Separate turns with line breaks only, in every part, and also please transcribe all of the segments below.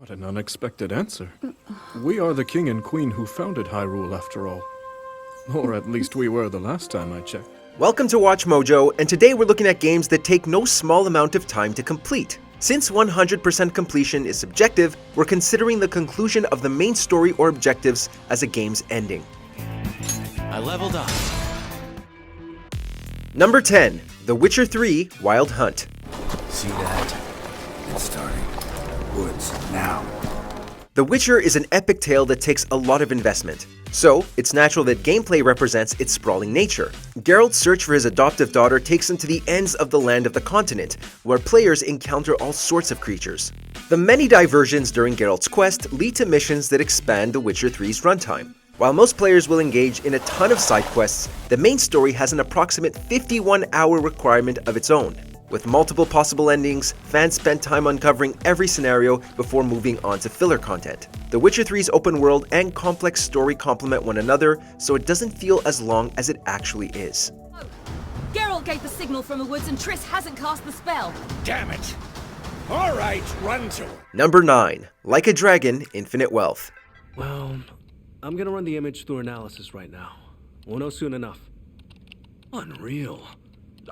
What an unexpected answer. We are the king and queen who founded Hyrule after all. Or at least we were the last time I checked.
Welcome to Watch Mojo, and today we're looking at games that take no small amount of time to complete. Since 100% completion is subjective, we're considering the conclusion of the main story or objectives as a game's ending.
I leveled up.
Number 10, The Witcher 3 Wild Hunt.
See that? It's starting. Woods, now.
The Witcher is an epic tale that takes a lot of investment. So, it's natural that gameplay represents its sprawling nature. Geralt's search for his adoptive daughter takes him to the ends of the land of the continent, where players encounter all sorts of creatures. The many diversions during Geralt's quest lead to missions that expand The Witcher 3's runtime. While most players will engage in a ton of side quests, the main story has an approximate 51-hour requirement of its own. With multiple possible endings, fans spend time uncovering every scenario before moving on to filler content. The Witcher 3's open world and complex story complement one another, so it doesn't feel as long as it actually is.
Oh, Geralt gave the signal from the woods and Triss hasn't cast the spell.
Damn it! All right, run to her.
Number 9. Like a Dragon, Infinite Wealth.
Well, I'm gonna run the image through analysis right now. We'll know soon enough. Unreal.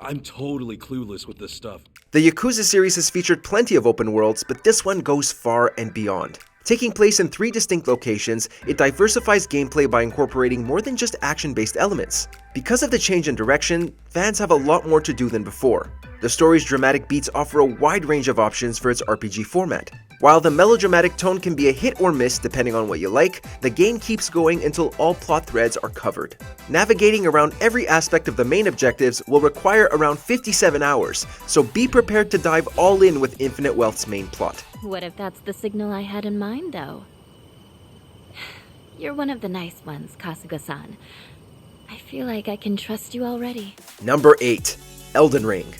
I'm totally clueless with this stuff.
The Yakuza series has featured plenty of open worlds, but this one goes far and beyond. Taking place in 3 distinct locations, it diversifies gameplay by incorporating more than just action-based elements. Because of the change in direction, fans have a lot more to do than before. The story's dramatic beats offer a wide range of options for its RPG format. While the melodramatic tone can be a hit or miss depending on what you like, the game keeps going until all plot threads are covered. Navigating around every aspect of the main objectives will require around 57 hours, so be prepared to dive all in with Infinite Wealth's main plot.
What if that's the signal I had in mind, though? You're one of the nice ones, Kasuga-san. I feel like I can trust you already.
Number 8. Elden Ring.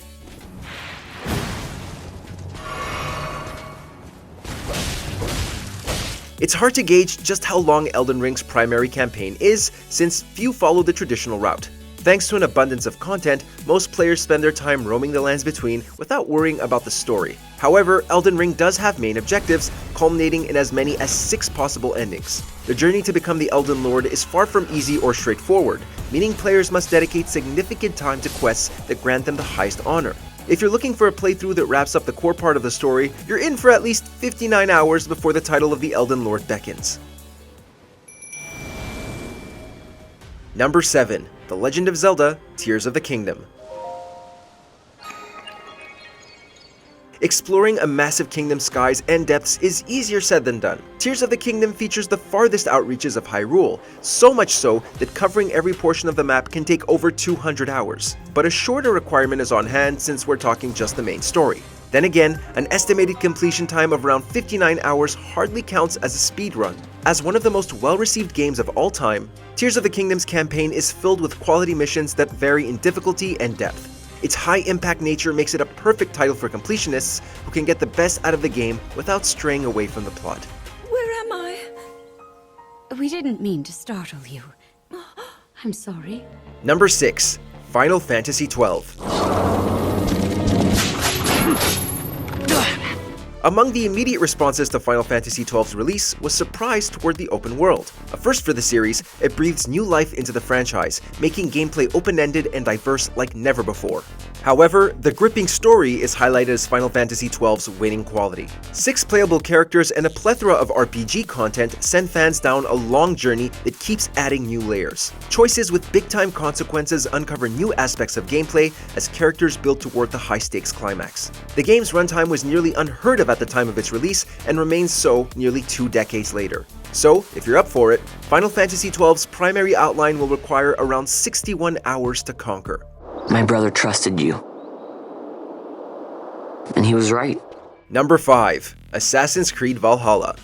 It's hard to gauge just how long Elden Ring's primary campaign is, since few follow the traditional route. Thanks to an abundance of content, most players spend their time roaming the lands between without worrying about the story. However, Elden Ring does have main objectives, culminating in as many as 6 possible endings. The journey to become the Elden Lord is far from easy or straightforward, meaning players must dedicate significant time to quests that grant them the highest honor. If you're looking for a playthrough that wraps up the core part of the story, you're in for at least 59 hours before the title of the Elden Lord beckons. Number 7. The Legend of Zelda, Tears of the Kingdom. Exploring a massive kingdom's skies and depths is easier said than done. Tears of the Kingdom features the farthest outreaches of Hyrule, so much so that covering every portion of the map can take over 200 hours. But a shorter requirement is on hand since we're talking just the main story. Then again, an estimated completion time of around 59 hours hardly counts as a speedrun. As one of the most well-received games of all time, Tears of the Kingdom's campaign is filled with quality missions that vary in difficulty and depth. Its high-impact nature makes it a perfect title for completionists who can get the best out of the game without straying away from the plot.
Where am I? We didn't mean to startle you. I'm sorry.
Number 6. Final Fantasy XII. Among the immediate responses to Final Fantasy XII's release was surprise toward the open world. A first for the series, it breathes new life into the franchise, making gameplay open-ended and diverse like never before. However, the gripping story is highlighted as Final Fantasy XII's winning quality. 6 playable characters and a plethora of RPG content send fans down a long journey that keeps adding new layers. Choices with big-time consequences uncover new aspects of gameplay as characters build toward the high-stakes climax. The game's runtime was nearly unheard of at the time of its release and remains so nearly 2 decades later. So, if you're up for it, Final Fantasy XII's primary outline will require around 61 hours to conquer.
My brother trusted you. And he was right.
Number 5. Assassin's Creed Valhalla.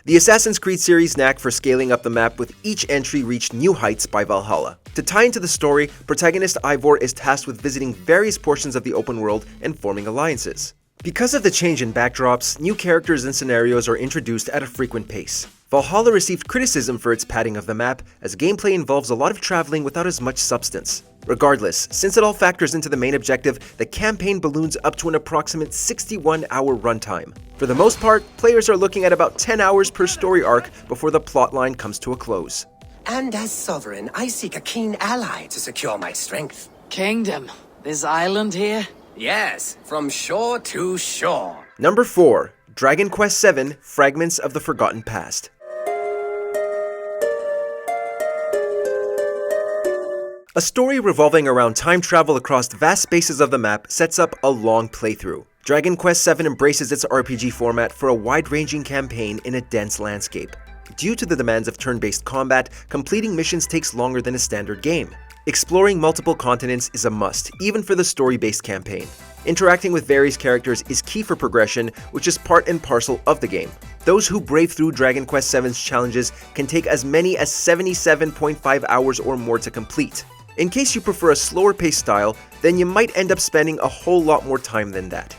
The Assassin's Creed series' knack for scaling up the map with each entry reached new heights by Valhalla. To tie into the story, protagonist Eivor is tasked with visiting various portions of the open world and forming alliances. Because of the change in backdrops, new characters and scenarios are introduced at a frequent pace. Valhalla received criticism for its padding of the map, as gameplay involves a lot of traveling without as much substance. Regardless, since it all factors into the main objective, the campaign balloons up to an approximate 61-hour runtime. For the most part, players are looking at about 10 hours per story arc before the plotline comes to a close.
And as sovereign, I seek a keen ally to secure my strength.
Kingdom? This island here?
Yes, from shore to shore.
Number 4. Dragon Quest VII: Fragments of the Forgotten Past. A story revolving around time travel across vast spaces of the map sets up a long playthrough. Dragon Quest VII embraces its RPG format for a wide-ranging campaign in a dense landscape. Due to the demands of turn-based combat, completing missions takes longer than a standard game. Exploring multiple continents is a must, even for the story-based campaign. Interacting with various characters is key for progression, which is part and parcel of the game. Those who brave through Dragon Quest VII's challenges can take as many as 77.5 hours or more to complete. In case you prefer a slower-paced style, then you might end up spending a whole lot more time than that.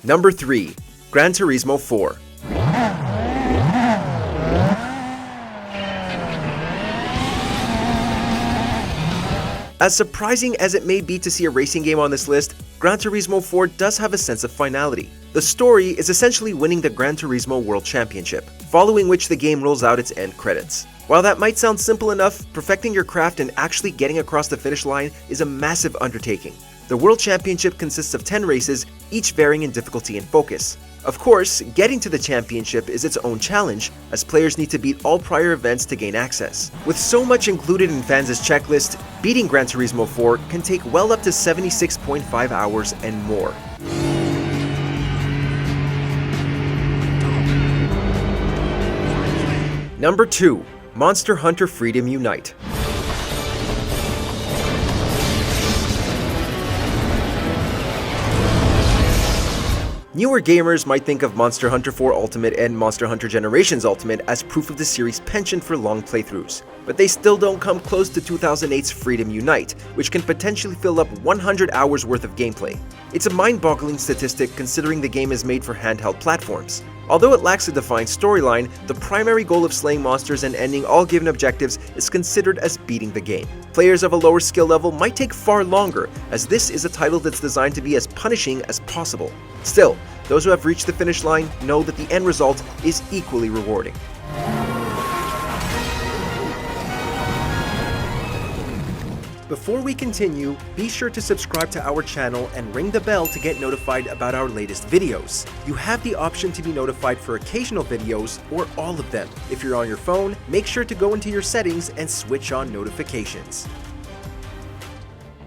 Number 3. Gran Turismo 4. As surprising as it may be to see a racing game on this list, Gran Turismo 4 does have a sense of finality. The story is essentially winning the Gran Turismo World Championship, following which the game rolls out its end credits. While that might sound simple enough, perfecting your craft and actually getting across the finish line is a massive undertaking. The World Championship consists of 10 races, each varying in difficulty and focus. Of course, getting to the championship is its own challenge, as players need to beat all prior events to gain access. With so much included in fans' checklist, beating Gran Turismo 4 can take well up to 76.5 hours and more. Number 2. Monster Hunter Freedom Unite. Newer gamers might think of Monster Hunter 4 Ultimate and Monster Hunter Generations Ultimate as proof of the series' penchant for long playthroughs, but they still don't come close to 2008's Freedom Unite, which can potentially fill up 100 hours worth of gameplay. It's a mind-boggling statistic considering the game is made for handheld platforms. Although it lacks a defined storyline, the primary goal of slaying monsters and ending all given objectives is considered as beating the game. Players of a lower skill level might take far longer, as this is a title that's designed to be as punishing as possible. Still, those who have reached the finish line know that the end result is equally rewarding. Before we continue, be sure to subscribe to our channel and ring the bell to get notified about our latest videos. You have the option to be notified for occasional videos or all of them. If you're on your phone, make sure to go into your settings and switch on notifications.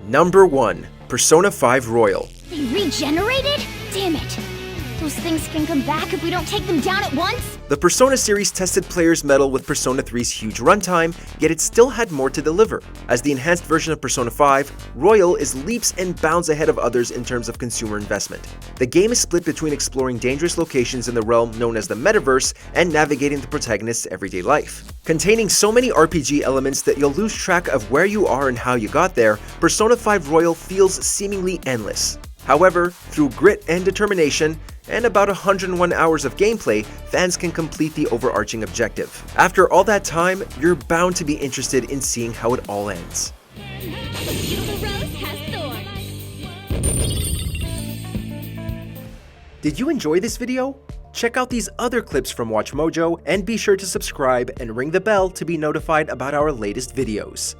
Number 1. Persona 5 Royal.
They regenerated? Damn it! Those things can come back if we don't take them down at once?
The Persona series tested players' mettle with Persona 3's huge runtime, yet it still had more to deliver. As the enhanced version of Persona 5, Royal is leaps and bounds ahead of others in terms of consumer investment. The game is split between exploring dangerous locations in the realm known as the Metaverse and navigating the protagonist's everyday life. Containing so many RPG elements that you'll lose track of where you are and how you got there, Persona 5 Royal feels seemingly endless. However, through grit and determination, and about 101 hours of gameplay, fans can complete the overarching objective. After all that time, you're bound to be interested in seeing how it all ends. Did you enjoy this video? Check out these other clips from WatchMojo and be sure to subscribe and ring the bell to be notified about our latest videos.